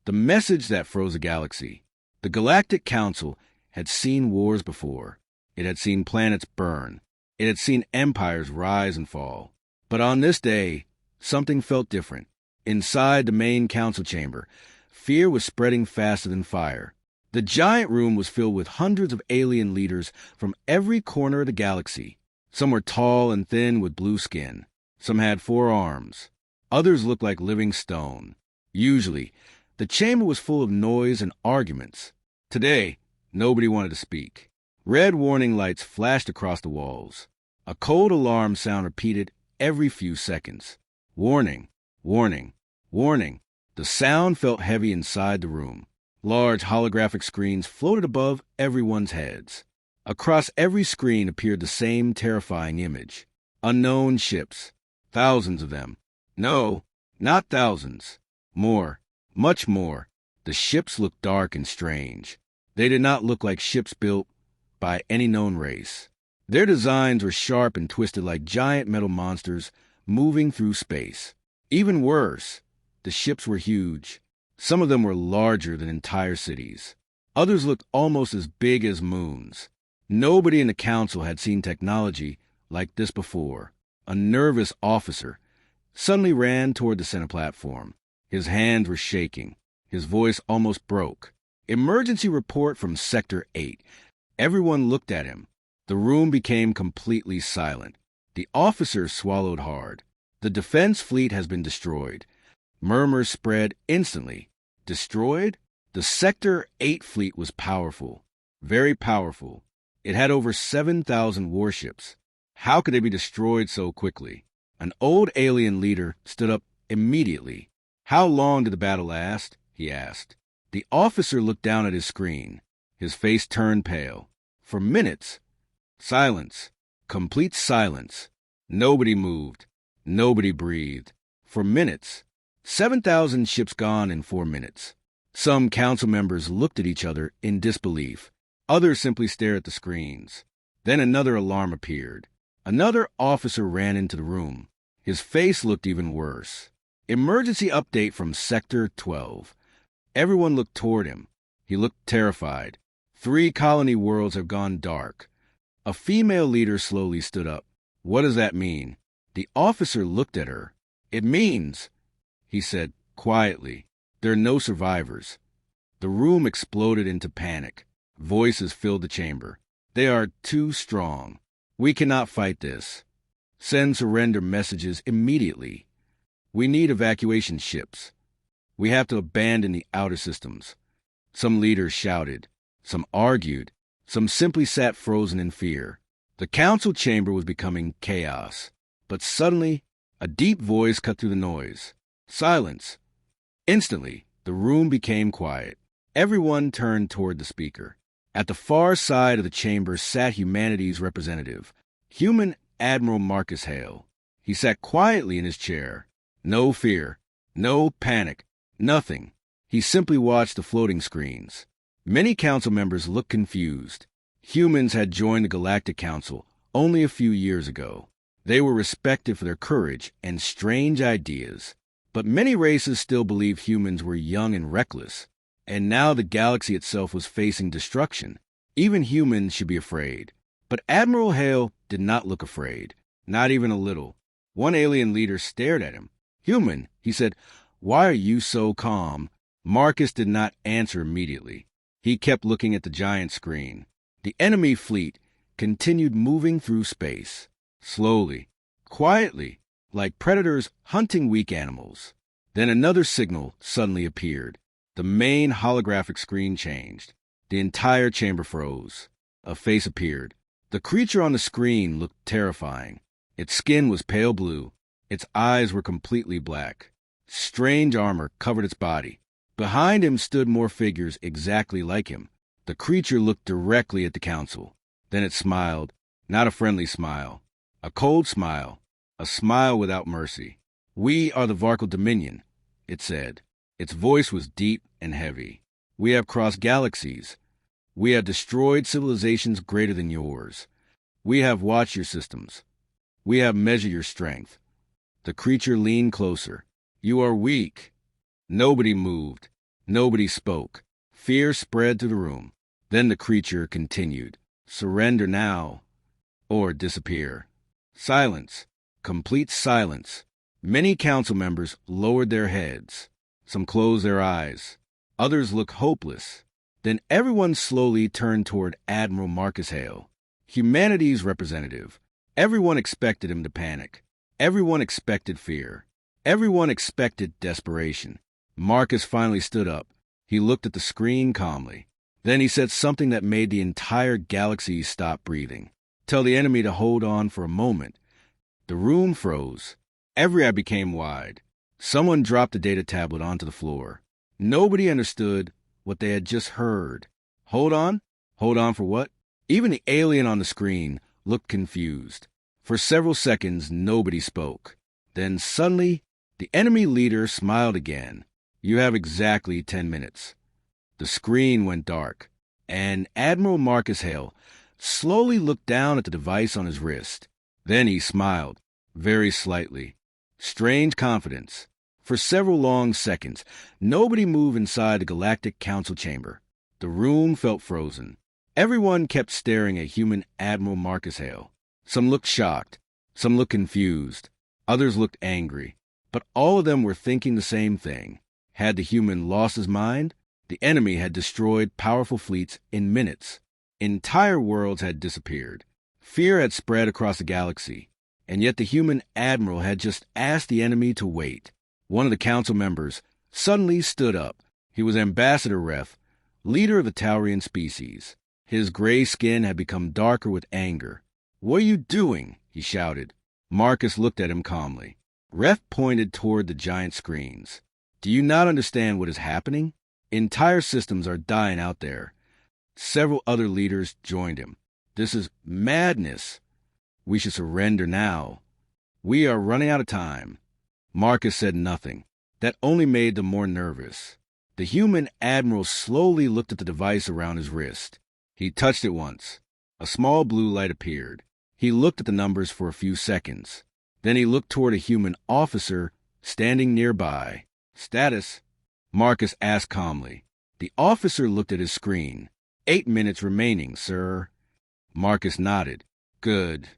The message that froze a galaxy. The Galactic Council had seen wars before. It had seen planets burn. It had seen empires rise and fall. But on this day, something felt different. Inside the main council chamber, fear was spreading faster than fire. The giant room was filled with hundreds of alien leaders from every corner of the galaxy. Some were tall and thin with blue skin. Some had 4 arms. Others looked like living stone. Usually, the chamber was full of noise and arguments. Today, nobody wanted to speak. Red warning lights flashed across the walls. A cold alarm sound repeated every few seconds. Warning, warning, warning. The sound felt heavy inside the room. Large holographic screens floated above everyone's heads. Across every screen appeared the same terrifying image. Unknown ships. Thousands of them. No, not thousands. More, much more. The ships looked dark and strange. They did not look like ships built by any known race. Their designs were sharp and twisted like giant metal monsters moving through space. Even worse, the ships were huge. Some of them were larger than entire cities. Others looked almost as big as moons. Nobody in the council had seen technology like this before. A nervous officer suddenly ran toward the center platform. His hands were shaking. His voice almost broke. Emergency report from Sector 8. Everyone looked at him. The room became completely silent. The officer swallowed hard. The defense fleet has been destroyed. Murmurs spread instantly. Destroyed? The Sector 8 fleet was powerful. Very powerful. It had over 7,000 warships. How could they be destroyed so quickly? An old alien leader stood up immediately. How long did the battle last? He asked. The officer looked down at his screen. His face turned pale. For minutes. Silence. Complete silence. Nobody moved. Nobody breathed. For minutes. 7,000 ships gone in 4 minutes. Some council members looked at each other in disbelief. Others simply stared at the screens. Then another alarm appeared. Another officer ran into the room. His face looked even worse. Emergency update from Sector 12. Everyone looked toward him. He looked terrified. 3 colony worlds have gone dark. A female leader slowly stood up. What does that mean? The officer looked at her. It means, he said quietly, there are no survivors. The room exploded into panic. Voices filled the chamber. They are too strong. We cannot fight this. Send surrender messages immediately. We need evacuation ships. We have to abandon the outer systems. Some leaders shouted. Some argued. Some simply sat frozen in fear. The council chamber was becoming chaos. But suddenly, a deep voice cut through the noise. Silence. Instantly, the room became quiet. Everyone turned toward the speaker. At the far side of the chamber sat humanity's representative, human Admiral Marcus Hale. He sat quietly in his chair. No fear, no panic, nothing. He simply watched the floating screens. Many council members looked confused. Humans had joined the Galactic Council only a few years ago. They were respected for their courage and strange ideas. But many races still believed humans were young and reckless. And now the galaxy itself was facing destruction. Even humans should be afraid. But Admiral Hale did not look afraid, not even a little. One alien leader stared at him. Human, he said, why are you so calm? Marcus did not answer immediately. He kept looking at the giant screen. The enemy fleet continued moving through space, slowly, quietly, like predators hunting weak animals. Then another signal suddenly appeared. The main holographic screen changed. The entire chamber froze. A face appeared. The creature on the screen looked terrifying. Its skin was pale blue. Its eyes were completely black. Strange armor covered its body. Behind him stood more figures exactly like him. The creature looked directly at the council. Then it smiled, not a friendly smile. A cold smile. A smile without mercy. We are the Varkal Dominion, it said. Its voice was deep and heavy. We have crossed galaxies. We have destroyed civilizations greater than yours. We have watched your systems. We have measured your strength. The creature leaned closer. You are weak. Nobody moved. Nobody spoke. Fear spread through the room. Then the creature continued. Surrender now, or disappear. Silence. Complete silence. Many council members lowered their heads. Some closed their eyes. Others looked hopeless. Then everyone slowly turned toward Admiral Marcus Hale, humanity's representative. Everyone expected him to panic. Everyone expected fear. Everyone expected desperation. Marcus finally stood up. He looked at the screen calmly. Then he said something that made the entire galaxy stop breathing. Tell the enemy to hold on for a moment. The room froze. Every eye became wide. Someone dropped the data tablet onto the floor. Nobody understood what they had just heard. Hold on? Hold on for what? Even the alien on the screen looked confused. For several seconds, nobody spoke. Then suddenly, the enemy leader smiled again. You have exactly 10 minutes. The screen went dark, and Admiral Marcus Hale slowly looked down at the device on his wrist. Then he smiled, very slightly. Strange confidence. For several long seconds, nobody moved inside the Galactic Council chamber. The room felt frozen. Everyone kept staring at human Admiral Marcus Hale. Some looked shocked. Some looked confused. Others looked angry. But all of them were thinking the same thing. Had the human lost his mind? The enemy had destroyed powerful fleets in minutes. Entire worlds had disappeared. Fear had spread across the galaxy. And yet the human admiral had just asked the enemy to wait. One of the council members suddenly stood up. He was Ambassador Ref, leader of the Taurian species. His gray skin had become darker with anger. What are you doing? He shouted. Marcus looked at him calmly. Ref pointed toward the giant screens. Do you not understand what is happening? Entire systems are dying out there. Several other leaders joined him. This is madness. We should surrender now. We are running out of time. Marcus said nothing. That only made them more nervous. The human admiral slowly looked at the device around his wrist. He touched it once. A small blue light appeared. He looked at the numbers for a few seconds. Then he looked toward a human officer standing nearby. Status? Marcus asked calmly. The officer looked at his screen. 8 minutes remaining, sir. Marcus nodded. Good.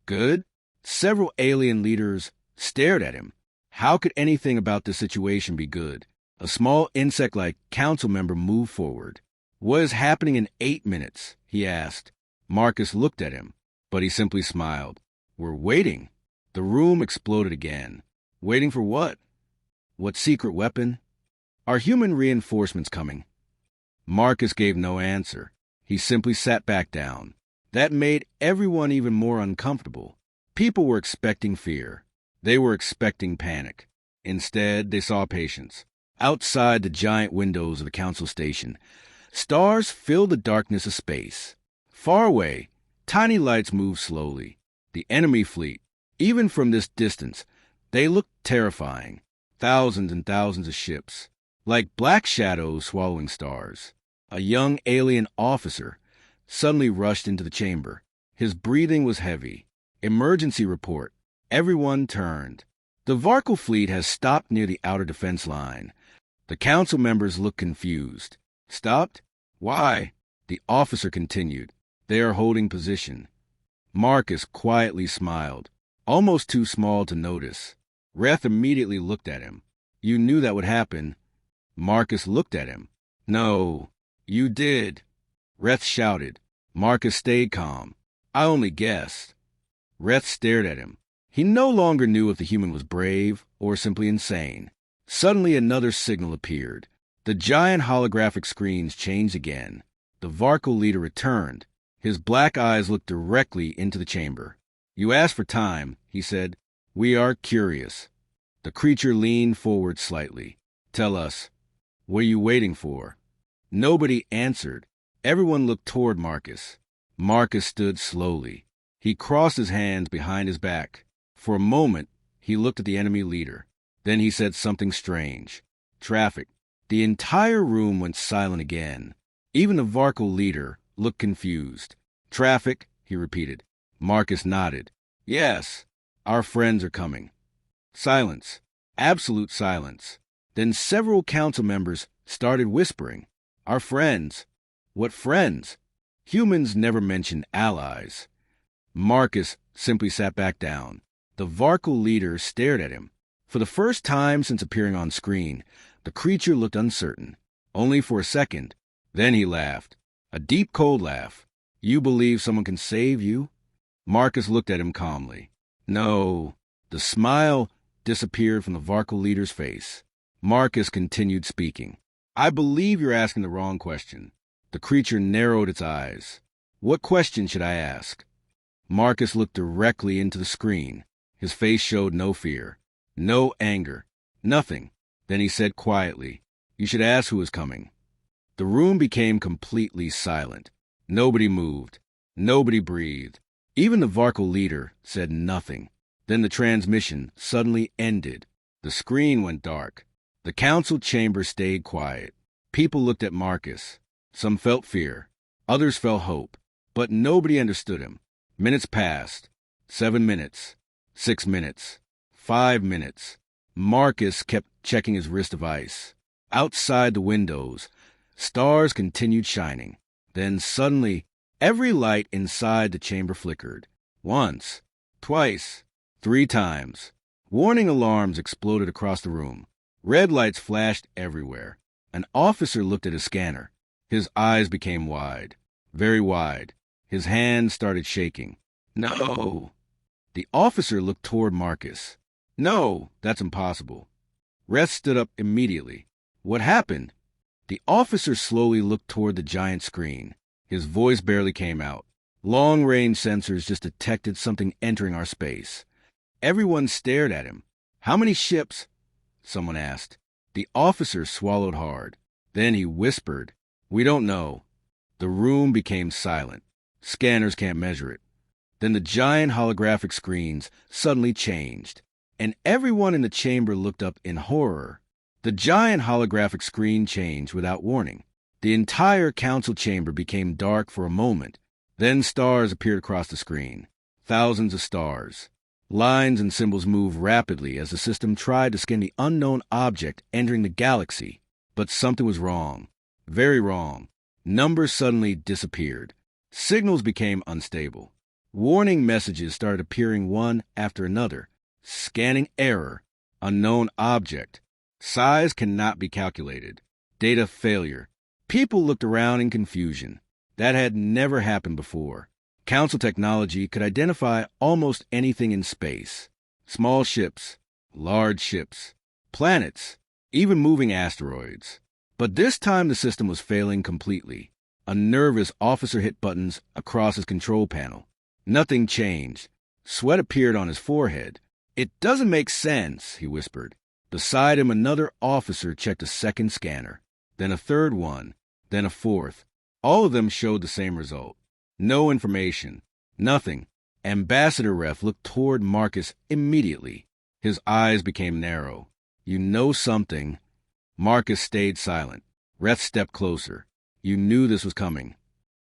Good? Several alien leaders stared at him. How could anything about this situation be good? A small insect-like council member moved forward. What is happening in 8 minutes? He asked. Marcus looked at him, but he simply smiled. We're waiting. The room exploded again. Waiting for what? What secret weapon? Are human reinforcements coming? Marcus gave no answer. He simply sat back down. That made everyone even more uncomfortable. People were expecting fear. They were expecting panic. Instead, they saw patience. Outside the giant windows of the council station, stars filled the darkness of space. Far away, tiny lights moved slowly. The enemy fleet, even from this distance, they looked terrifying. Thousands and thousands of ships, like black shadows swallowing stars. A young alien officer suddenly rushed into the chamber. His breathing was heavy. Emergency report. Everyone turned. The Varkle fleet has stopped near the outer defense line. The council members looked confused. Stopped? Why? The officer continued. They are holding position. Marcus quietly smiled, almost too small to notice. Reth immediately looked at him. You knew that would happen. Marcus looked at him. No, you did. Reth shouted. Marcus stayed calm. I only guessed. Reth stared at him. He no longer knew if the human was brave or simply insane. Suddenly another signal appeared. The giant holographic screens changed again. The Varkle leader returned. His black eyes looked directly into the chamber. You asked for time, he said. We are curious. The creature leaned forward slightly. Tell us, what are you waiting for? Nobody answered. Everyone looked toward Marcus. Marcus stood slowly. He crossed his hands behind his back. For a moment, he looked at the enemy leader. Then he said something strange. Traffic. The entire room went silent again. Even the Varkle leader looked confused. Traffic, he repeated. Marcus nodded. Yes, our friends are coming. Silence. Absolute silence. Then several council members started whispering, "Our friends." What friends? Humans never mention allies. Marcus simply sat back down. The Varkle leader stared at him. For the first time since appearing on screen, the creature looked uncertain. Only for a second. Then he laughed. A deep, cold laugh. "You believe someone can save you?" Marcus looked at him calmly. "No." The smile disappeared from the Varkle leader's face. Marcus continued speaking. "I believe you're asking the wrong question." The creature narrowed its eyes. "What question should I ask?" Marcus looked directly into the screen. His face showed no fear, no anger, nothing. Then he said quietly, "You should ask who is coming." The room became completely silent. Nobody moved. Nobody breathed. Even the Varkle leader said nothing. Then the transmission suddenly ended. The screen went dark. The council chamber stayed quiet. People looked at Marcus. Some felt fear. Others felt hope. But nobody understood him. Minutes passed. 7 minutes. 6 minutes. 5 minutes. Marcus kept checking his wrist device. Outside the windows, stars continued shining. Then suddenly, every light inside the chamber flickered. Once, twice, 3 times. Warning alarms exploded across the room. Red lights flashed everywhere. An officer looked at his scanner. His eyes became wide, very wide. His hands started shaking. "No." The officer looked toward Marcus. "No, that's impossible." Reth stood up immediately. "What happened?" The officer slowly looked toward the giant screen. His voice barely came out. "Long-range sensors just detected something entering our space." Everyone stared at him. "How many ships?" someone asked. The officer swallowed hard. Then he whispered, "We don't know." The room became silent. Scanners can't measure it. Then the giant holographic screens suddenly changed, and everyone in the chamber looked up in horror. The giant holographic screen changed without warning. The entire council chamber became dark for a moment. Then stars appeared across the screen. Thousands of stars. Lines and symbols moved rapidly as the system tried to scan the unknown object entering the galaxy. But something was wrong. Very wrong. Numbers suddenly disappeared. Signals became unstable. Warning messages started appearing one after another. Scanning error. Unknown object. Size cannot be calculated. Data failure. People looked around in confusion. That had never happened before. Council technology could identify almost anything in space. Small ships, large ships, planets, even moving asteroids. But this time the system was failing completely. A nervous officer hit buttons across his control panel. Nothing changed. Sweat appeared on his forehead. "It doesn't make sense," he whispered. Beside him, another officer checked a second scanner, then a third one, then a fourth. All of them showed the same result. No information. Nothing. Ambassador Ref looked toward Marcus immediately. His eyes became narrow. "You know something." Marcus stayed silent. Ref stepped closer. "You knew this was coming."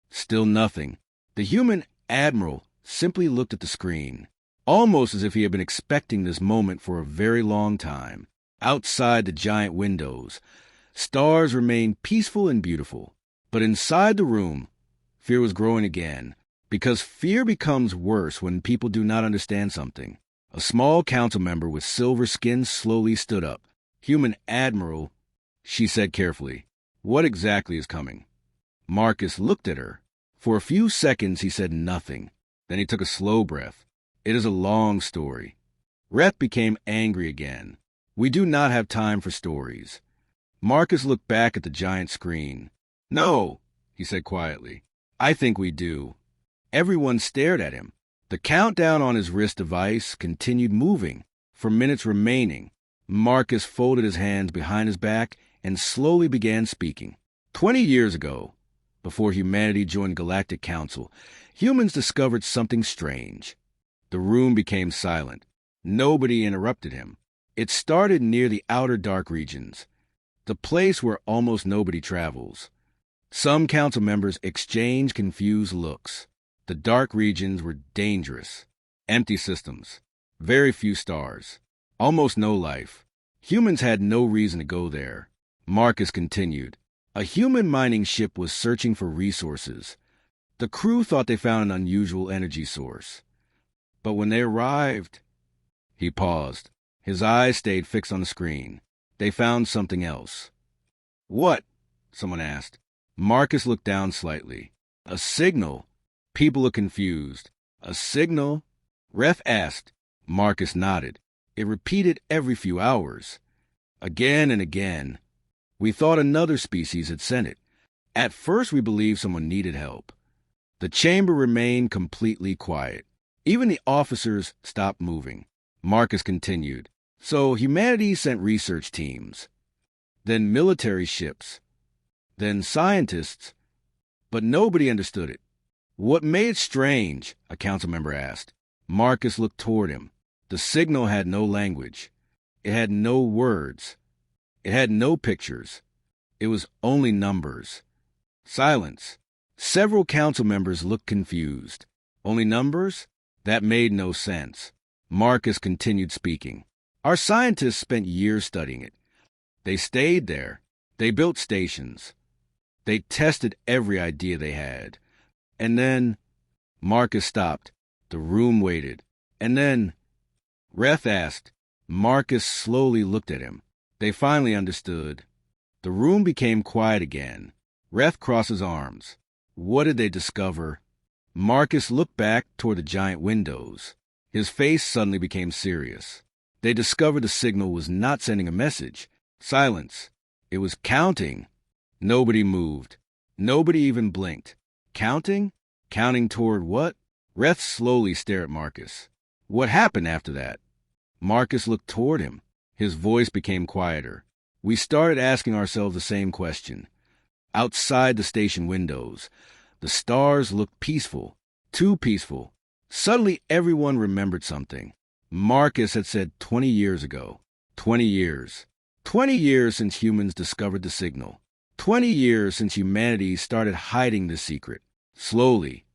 Still nothing. The human Admiral simply looked at the screen, almost as if he had been expecting this moment for a very long time. Outside the giant windows, stars remained peaceful and beautiful. But inside the room, fear was growing again, because fear becomes worse when people do not understand something. A small council member with silver skin slowly stood up. "Human Admiral," she said carefully, "what exactly is coming?" Marcus looked at her. For a few seconds he said nothing. Then he took a slow breath. "It is a long story." Reth became angry again. "We do not have time for stories." Marcus looked back at the giant screen. "No," he said quietly. "I think we do." Everyone stared at him. The countdown on his wrist device continued moving. For minutes remaining, Marcus folded his hands behind his back and slowly began speaking. 20 years ago, before humanity joined the Galactic Council, humans discovered something strange. The room became silent. Nobody interrupted him. It started near the outer dark regions, the place where almost nobody travels. Some council members exchanged confused looks. The dark regions were dangerous. Empty systems. Very few stars. Almost no life. Humans had no reason to go there. Marcus continued. A human mining ship was searching for resources. The crew thought they found an unusual energy source. But when they arrived... He paused. His eyes stayed fixed on the screen. They found something else. What? Someone asked. Marcus looked down slightly. A signal. People looked confused. A signal? Ref asked. Marcus nodded. It repeated every few hours. Again and again. We thought another species had sent it. At first we believed someone needed help. The chamber remained completely quiet. Even the officers stopped moving. Marcus continued. So humanity sent research teams. Then military ships. Then scientists. But nobody understood it. What made it strange? A council member asked. Marcus looked toward him. The signal had no language. It had no words. It had no pictures. It was only numbers. Silence. Several council members looked confused. Only numbers? That made no sense. Marcus continued speaking. Our scientists spent years studying it. They stayed there. They built stations. They tested every idea they had. And then... Marcus stopped. The room waited. And then... Ref asked. Marcus slowly looked at him. They finally understood. The room became quiet again. Ref crossed his arms. What did they discover? Marcus looked back toward the giant windows. His face suddenly became serious. They discovered the signal was not sending a message. Silence. It was counting. Nobody moved. Nobody even blinked. Counting? Counting toward what? Ref slowly stared at Marcus. What happened after that? Marcus looked toward him. His voice became quieter. We started asking ourselves the same question. Outside the station windows, the stars looked peaceful. Too peaceful. Suddenly everyone remembered something. Marcus had said 20 years ago. 20 years. 20 years since humans discovered the signal. 20 years since humanity started hiding the secret. Slowly,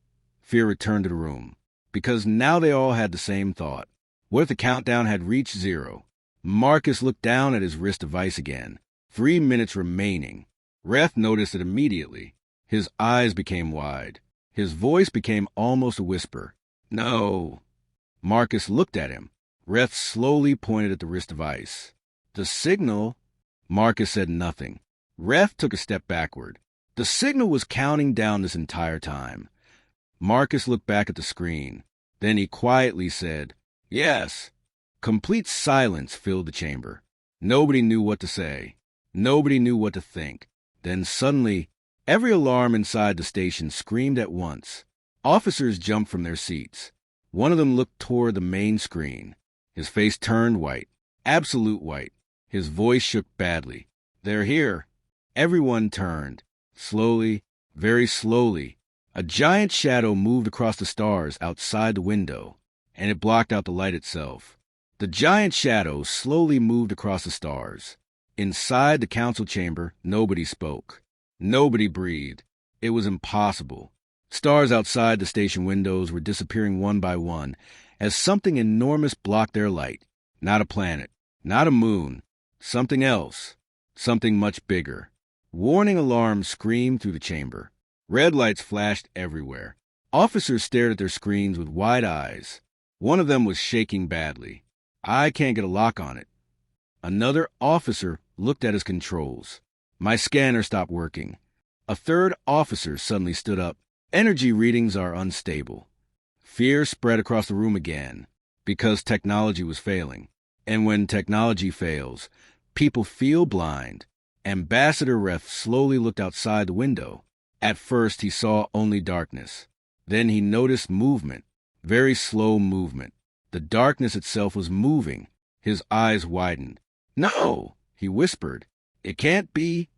fear returned to the room. Because now they all had the same thought. What if the countdown had reached 0? Marcus looked down at his wrist device again. 3 minutes remaining. Ref noticed it immediately. His eyes became wide. His voice became almost a whisper. No. Marcus looked at him. Ref slowly pointed at the wrist device. The signal... Marcus said nothing. Ref took a step backward. The signal was counting down this entire time. Marcus looked back at the screen. Then he quietly said, Yes. Complete silence filled the chamber. Nobody knew what to say. Nobody knew what to think. Then suddenly, every alarm inside the station screamed at once. Officers jumped from their seats. One of them looked toward the main screen. His face turned white. Absolute white. His voice shook badly. They're here. Everyone turned. Slowly, very slowly, a giant shadow moved across the stars outside the window, and it blocked out the light itself. The giant shadow slowly moved across the stars. Inside the council chamber, nobody spoke. Nobody breathed. It was impossible. Stars outside the station windows were disappearing one by one as something enormous blocked their light. Not a planet, not a moon, something else, something much bigger. Warning alarms screamed through the chamber. Red lights flashed everywhere. Officers stared at their screens with wide eyes. One of them was shaking badly. I can't get a lock on it. Another officer looked at his controls. My scanner stopped working. A third officer suddenly stood up. Energy readings are unstable. Fear spread across the room again because technology was failing. And when technology fails, people feel blind. Ambassador Ref slowly looked outside the window. At first, he saw only darkness. Then he noticed movement, very slow movement. The darkness itself was moving. His eyes widened. No, he whispered. It can't be.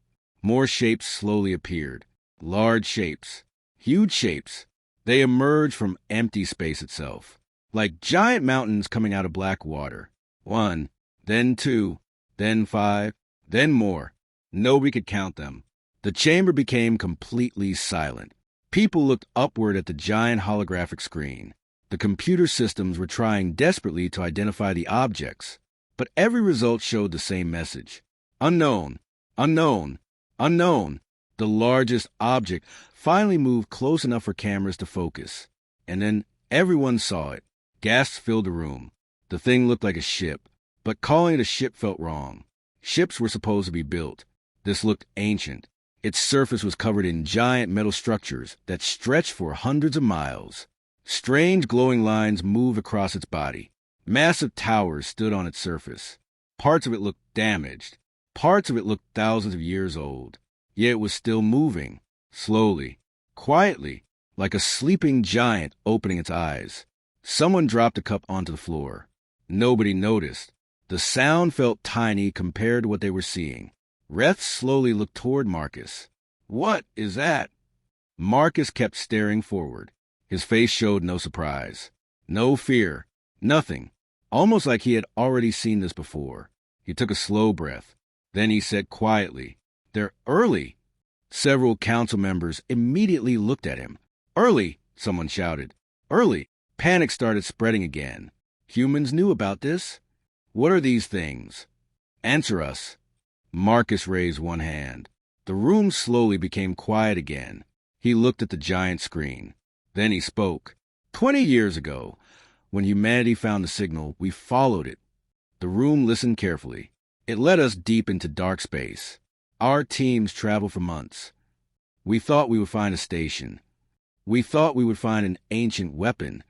More shapes slowly appeared. Large shapes. Huge shapes. They emerged from empty space itself, like giant mountains coming out of black water. 1, then 2, then 5, then more. Nobody could count them. The chamber became completely silent. People looked upward at the giant holographic screen. The computer systems were trying desperately to identify the objects. But every result showed the same message. Unknown, unknown, unknown. The largest object finally moved close enough for cameras to focus. And then everyone saw it. Gasps filled the room. The thing looked like a ship, but calling it a ship felt wrong. Ships were supposed to be built. This looked ancient. Its surface was covered in giant metal structures that stretched for hundreds of miles. Strange glowing lines moved across its body. Massive towers stood on its surface. Parts of it looked damaged. Parts of it looked thousands of years old. Yet it was still moving, slowly, quietly, like a sleeping giant opening its eyes. Someone dropped a cup onto the floor. Nobody noticed. The sound felt tiny compared to what they were seeing. Reth slowly looked toward Marcus. "What is that?" Marcus kept staring forward. His face showed no surprise, no fear, nothing, almost like he had already seen this before. He took a slow breath. Then he said quietly, "They're early." Several council members immediately looked at him. "Early!" someone shouted. "Early!" Panic started spreading again. Humans knew about this. "What are these things? Answer us." Marcus raised one hand. The room slowly became quiet again. He looked at the giant screen. Then he spoke. 20 years ago, when humanity found the signal, we followed it. The room listened carefully. It led us deep into dark space. Our teams traveled for months. We thought we would find a station. We thought we would find an ancient weapon.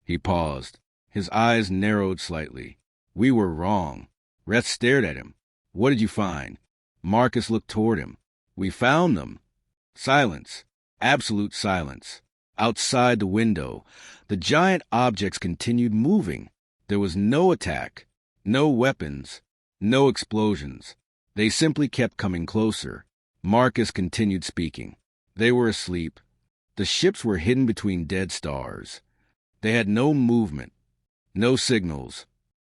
He paused. His eyes narrowed slightly. We were wrong. Reth stared at him. "What did you find?" Marcus looked toward him. "We found them." Silence. Absolute silence. Outside the window, the giant objects continued moving. There was no attack, no weapons, no explosions. They simply kept coming closer. Marcus continued speaking. They were asleep. The ships were hidden between dead stars. They had no movement, no signals,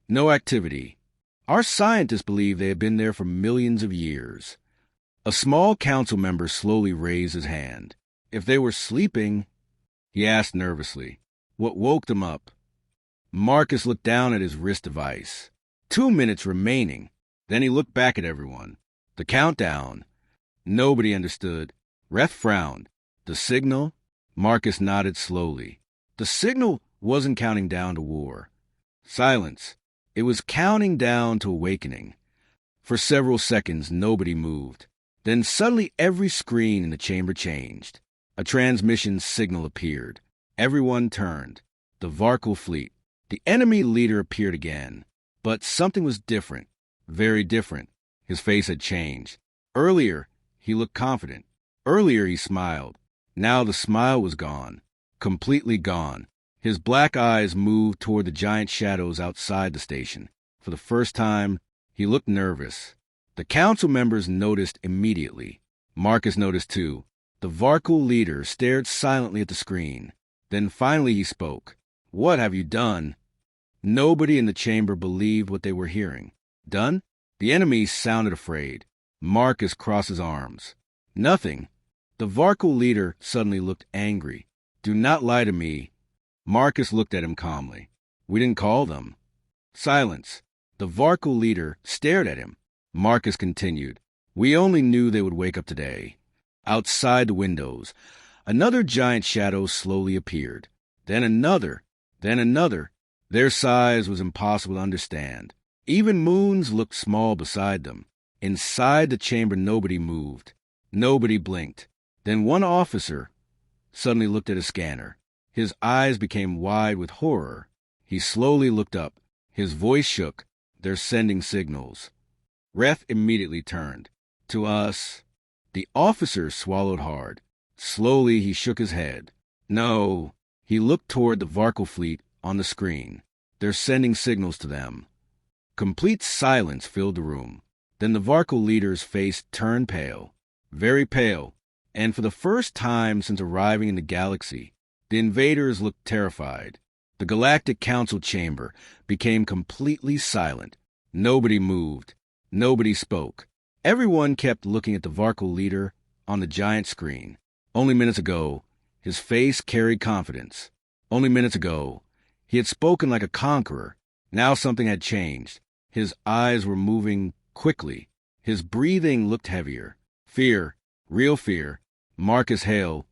no activity. Our scientists believe they had been there for millions of years. A small council member slowly raised his hand. If they were sleeping, he asked nervously, what woke them up? Marcus looked down at his wrist device. 2 minutes remaining. Then he looked back at everyone. The countdown. Nobody understood. Reth frowned. The signal? Marcus nodded slowly. The signal wasn't counting down to war. Silence. It was counting down to awakening. For several seconds, nobody moved. Then suddenly every screen in the chamber changed. A transmission signal appeared. Everyone turned. The Varkal fleet. The enemy leader appeared again. But something was different. Very different. His face had changed. Earlier, he looked confident. Earlier, he smiled. Now the smile was gone. Completely gone. His black eyes moved toward the giant shadows outside the station. For the first time, he looked nervous. The council members noticed immediately. Marcus noticed too. The Varkal leader stared silently at the screen. Then finally he spoke. What have you done? Nobody in the chamber believed what they were hearing. Done? The enemy sounded afraid. Marcus crossed his arms. Nothing. The Varkal leader suddenly looked angry. Do not lie to me. Marcus looked at him calmly. We didn't call them. Silence. The Varkal leader stared at him. Marcus continued. We only knew they would wake up today. Outside the windows, another giant shadow slowly appeared. Then another. Then another. Their size was impossible to understand. Even moons looked small beside them. Inside the chamber, nobody moved. Nobody blinked. Then one officer suddenly looked at a scanner. His eyes became wide with horror. He slowly looked up. His voice shook. They're sending signals. Reth immediately turned. To us. The officer swallowed hard. Slowly he shook his head. No. He looked toward the Varkal fleet on the screen. They're sending signals to them. Complete silence filled the room. Then the Varkal leader's face turned pale. Very pale. And for the first time since arriving in the galaxy, the invaders looked terrified. The Galactic Council chamber became completely silent. Nobody moved. Nobody spoke. Everyone kept looking at the Varkal leader on the giant screen. Only minutes ago, his face carried confidence. Only minutes ago, he had spoken like a conqueror. Now something had changed. His eyes were moving quickly. His breathing looked heavier. Fear, real fear. Marcus Hale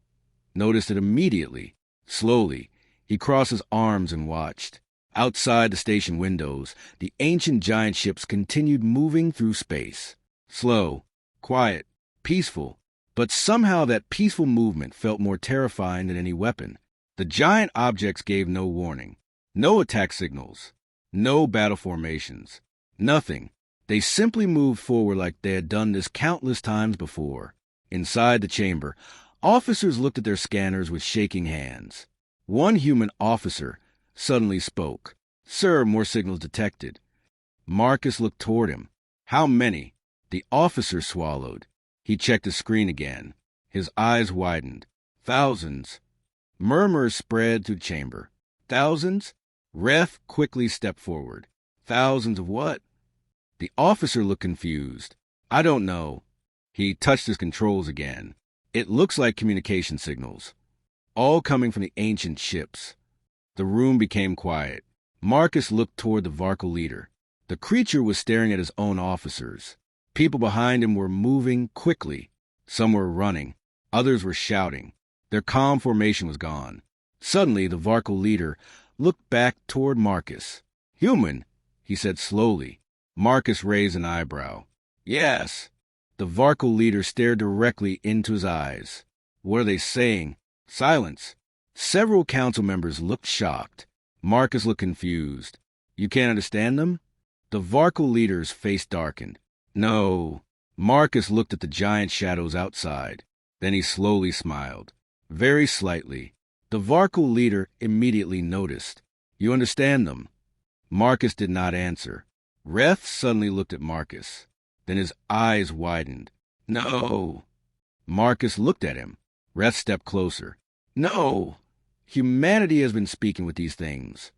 noticed it immediately. Slowly, he crossed his arms and watched. Outside the station windows, the ancient giant ships continued moving through space. Slow, quiet, peaceful. But somehow that peaceful movement felt more terrifying than any weapon. The giant objects gave no warning. No attack signals. No battle formations. Nothing. They simply moved forward like they had done this countless times before. Inside the chamber, officers looked at their scanners with shaking hands. One human officer suddenly spoke. "Sir, more signals detected." Marcus looked toward him. "How many?" The officer swallowed. He checked his screen again. His eyes widened. "Thousands." Murmurs spread through the chamber. "Thousands?" Reth quickly stepped forward. "Thousands of what?" The officer looked confused. "I don't know." He touched his controls again. "It looks like communication signals, all coming from the ancient ships." The room became quiet. Marcus looked toward the Varkle leader. The creature was staring at his own officers. People behind him were moving quickly. Some were running. Others were shouting. Their calm formation was gone. Suddenly, the Varkle leader looked back toward Marcus. "Human," he said slowly. Marcus raised an eyebrow. "Yes." The Varkle leader stared directly into his eyes. "What are they saying?" Silence. Several council members looked shocked. Marcus looked confused. "You can't understand them?" The Varkle leader's face darkened. "No." Marcus looked at the giant shadows outside. Then he slowly smiled. Very slightly. The Varkle leader immediately noticed. "You understand them?" Marcus did not answer. Reth suddenly looked at Marcus. Then his eyes widened. "No." Marcus looked at him. Reth stepped closer. "No. Humanity has been speaking with these things."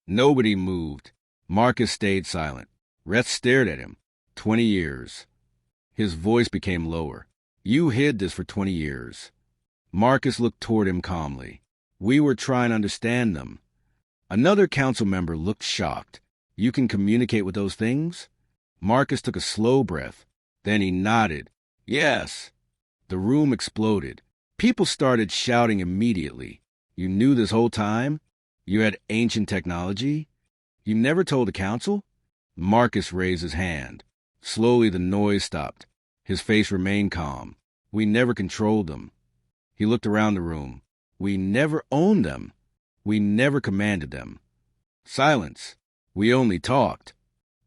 Nobody moved. Marcus stayed silent. Reth stared at him. 20 years. His voice became lower. "You hid this for 20 years." Marcus looked toward him calmly. "We were trying to understand them." Another council member looked shocked. "You can communicate with those things?" Marcus took a slow breath. Then he nodded. "Yes." The room exploded. People started shouting immediately. "You knew this whole time? You had ancient technology? You never told the council?" Marcus raised his hand. Slowly the noise stopped. His face remained calm. "We never controlled them." He looked around the room. "We never owned them. We never commanded them." Silence. "We only talked."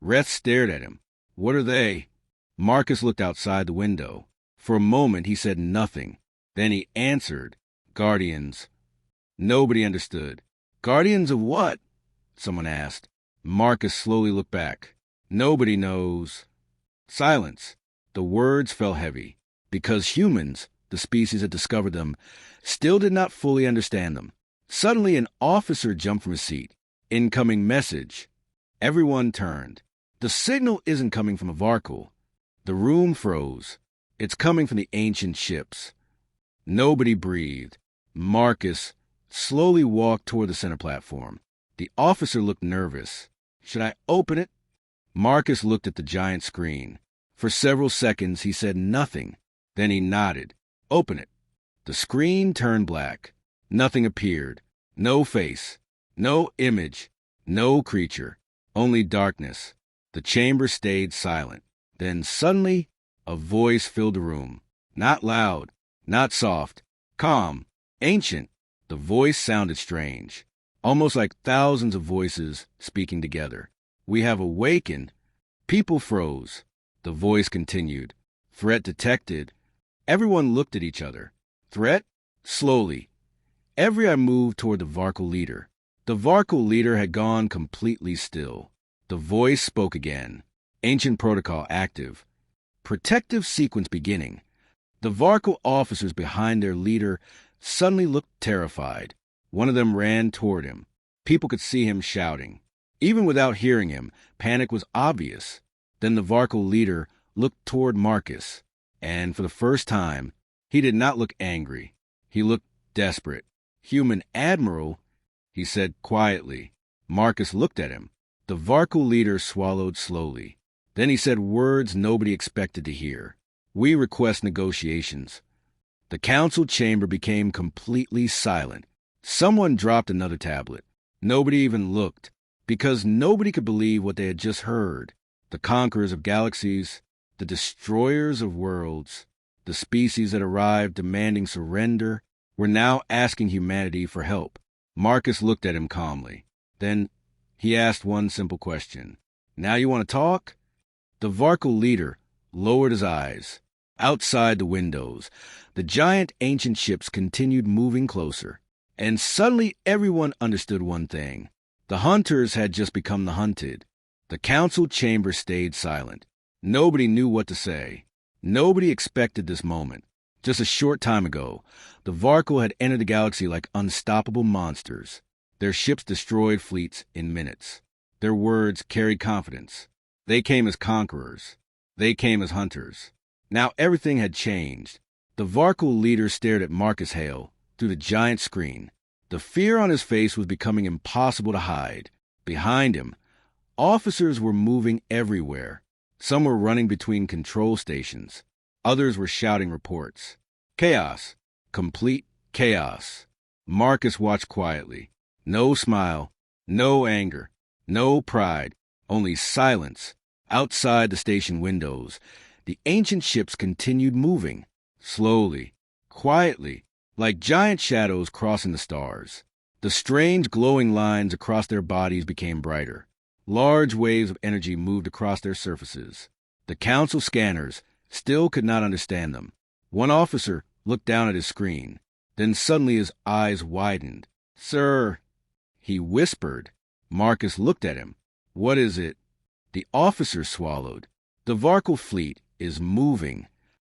Reth stared at him. "What are they?" Marcus looked outside the window. For a moment he said nothing. Then he answered, "Guardians." Nobody understood. "Guardians of what?" someone asked. Marcus slowly looked back. "Nobody knows." Silence. The words fell heavy. Because humans, the species that discovered them, still did not fully understand them. Suddenly an officer jumped from his seat. "Incoming message." Everyone turned. The signal isn't coming from a Varkle. The room froze. It's coming from the ancient ships. Nobody breathed. Marcus slowly walked toward the center platform. The officer looked nervous. "Should I open it?" Marcus looked at the giant screen. For several seconds he said nothing. Then he nodded. "Open it." The screen turned black. Nothing appeared. No face. No image. No creature. Only darkness. The chamber stayed silent. Then suddenly a voice filled the room. Not loud. Not soft. Calm. Ancient. The voice sounded strange. Almost like thousands of voices speaking together. "We have awakened." People froze. The voice continued. "Threat detected." Everyone looked at each other. "Threat?" Slowly. Every eye moved toward the Varkle leader. The Varkle leader had gone completely still. The voice spoke again. Ancient protocol active. Protective sequence beginning. The Varkle officers behind their leader suddenly looked terrified. One of them ran toward him. People could see him shouting. Even without hearing him, panic was obvious. Then the Varkle leader looked toward Marcus. And for the first time, he did not look angry. He looked desperate. "Human Admiral," he said quietly. Marcus looked at him. The Varkle leader swallowed slowly. Then he said words nobody expected to hear. "We request negotiations." The council chamber became completely silent. Someone dropped another tablet. Nobody even looked, because nobody could believe what they had just heard. The conquerors of galaxies, the destroyers of worlds, the species that arrived demanding surrender, were now asking humanity for help. Marcus looked at him calmly. Then he asked one simple question. "Now you want to talk?" The Varkle leader lowered his eyes. Outside the windows, the giant ancient ships continued moving closer. And suddenly everyone understood one thing. The hunters had just become the hunted. The council chamber stayed silent. Nobody knew what to say. Nobody expected this moment. Just a short time ago, the Varkle had entered the galaxy like unstoppable monsters. Their ships destroyed fleets in minutes. Their words carried confidence. They came as conquerors. They came as hunters. Now everything had changed. The Varkle leader stared at Marcus Hale through the giant screen. The fear on his face was becoming impossible to hide. Behind him, officers were moving everywhere. Some were running between control stations. Others were shouting reports. Chaos. Complete chaos. Marcus watched quietly. No smile, no anger, no pride, only silence. Outside the station windows, the ancient ships continued moving, slowly, quietly, like giant shadows crossing the stars. The strange glowing lines across their bodies became brighter. Large waves of energy moved across their surfaces. The council scanners still could not understand them. One officer looked down at his screen. Then suddenly his eyes widened. "Sir," he whispered. Marcus looked at him. "What is it?" The officer swallowed. "The Varkle fleet is moving."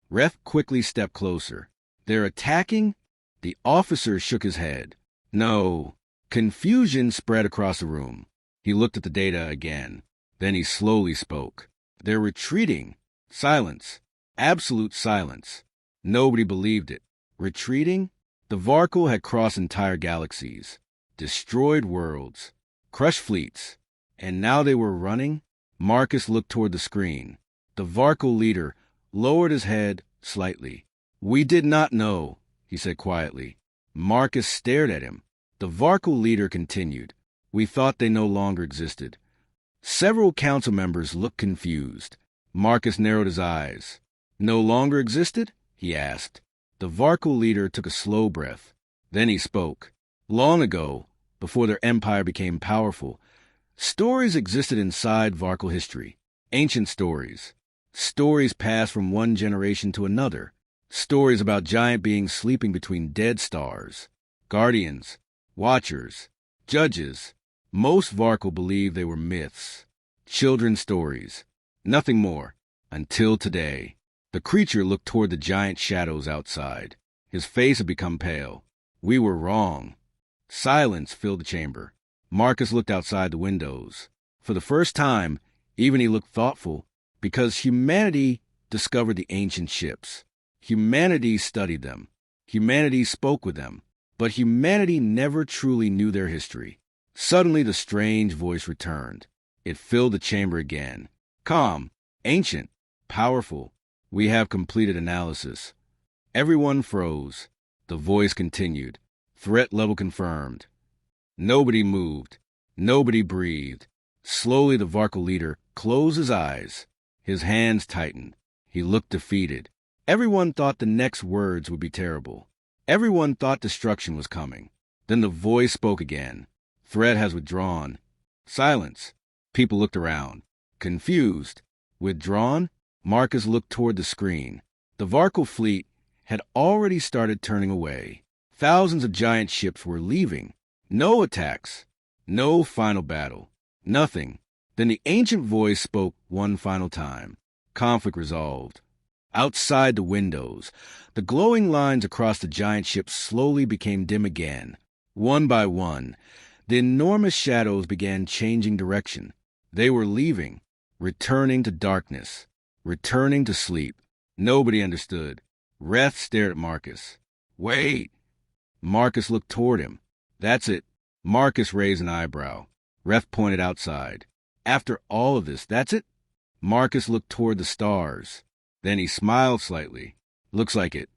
Ref quickly stepped closer. "They're attacking?" The officer shook his head. "No." Confusion spread across the room. He looked at the data again. Then he slowly spoke. "They're retreating." Silence. Absolute silence. Nobody believed it. Retreating? The Varkle had crossed entire galaxies, destroyed worlds, crushed fleets, and now they were running? Marcus looked toward the screen. The Varkle leader lowered his head slightly. "We did not know," he said quietly. Marcus stared at him. The Varkle leader continued. "We thought they no longer existed." Several council members looked confused. Marcus narrowed his eyes. "No longer existed?" he asked. The Varkle leader took a slow breath. Then he spoke. "Long ago, before their empire became powerful, stories existed inside Varkle history. Ancient stories. Stories passed from one generation to another. Stories about giant beings sleeping between dead stars. Guardians. Watchers. Judges. Most Varkle believed they were myths. Children's stories. Nothing more. Until today." The creature looked toward the giant shadows outside. His face had become pale. "We were wrong." Silence filled the chamber. Marcus looked outside the windows. For the first time, even he looked thoughtful, because humanity discovered the ancient ships. Humanity studied them. Humanity spoke with them. But humanity never truly knew their history. Suddenly the strange voice returned. It filled the chamber again. Calm, ancient, powerful. "We have completed analysis." Everyone froze. The voice continued. Threat level confirmed. Nobody moved. Nobody breathed. Slowly the Varkle leader closed his eyes. His hands tightened. He looked defeated. Everyone thought the next words would be terrible. Everyone thought destruction was coming. Then the voice spoke again. "Threat has withdrawn." Silence. People looked around. Confused. Withdrawn? Marcus looked toward the screen. The Varkle fleet had already started turning away. Thousands of giant ships were leaving. No attacks. No final battle. Nothing. Then the ancient voice spoke one final time. Conflict resolved. Outside the windows, the glowing lines across the giant ships slowly became dim again. One by one, the enormous shadows began changing direction. They were leaving, returning to darkness. Returning to sleep. Nobody understood. Reth stared at Marcus. "Wait." Marcus looked toward him. "That's it." Marcus raised an eyebrow. Reth pointed outside. After all of this, that's it? Marcus looked toward the stars. Then he smiled slightly. Looks like it.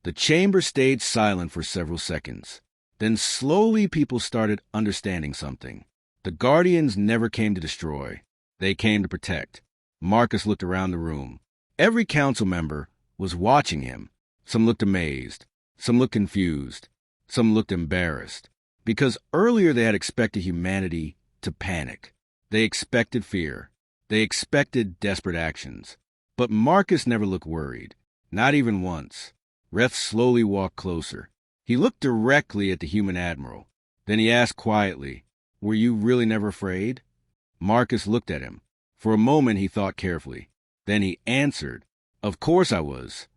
The chamber stayed silent for several seconds. Then slowly people started understanding something. The Guardians never came to destroy. They came to protect. Marcus looked around the room. Every council member was watching him. Some looked amazed. Some looked confused. Some looked embarrassed. Because earlier they had expected humanity to panic. They expected fear. They expected desperate actions. But Marcus never looked worried. Not even once. Reth slowly walked closer. He looked directly at the human admiral. Then he asked quietly, "Were you really never afraid?" Marcus looked at him. For a moment he thought carefully. Then he answered, "Of course I was."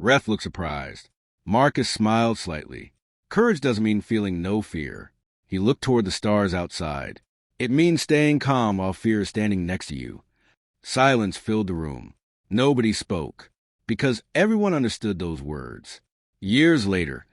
Reth looked surprised. Marcus smiled slightly. Courage doesn't mean feeling no fear. He looked toward the stars outside. It means staying calm while fear is standing next to you. Silence filled the room. Nobody spoke, because everyone understood those words. Years later,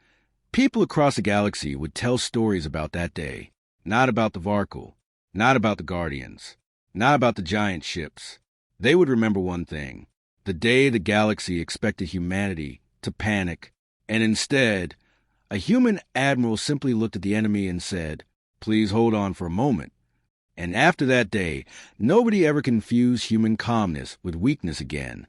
people across the galaxy would tell stories about that day. Not about the Varkle, not about the Guardians, not about the giant ships. They would remember one thing: the day the galaxy expected humanity to panic, and instead, a human admiral simply looked at the enemy and said, "Please hold on for a moment." And after that day, nobody ever confused human calmness with weakness again.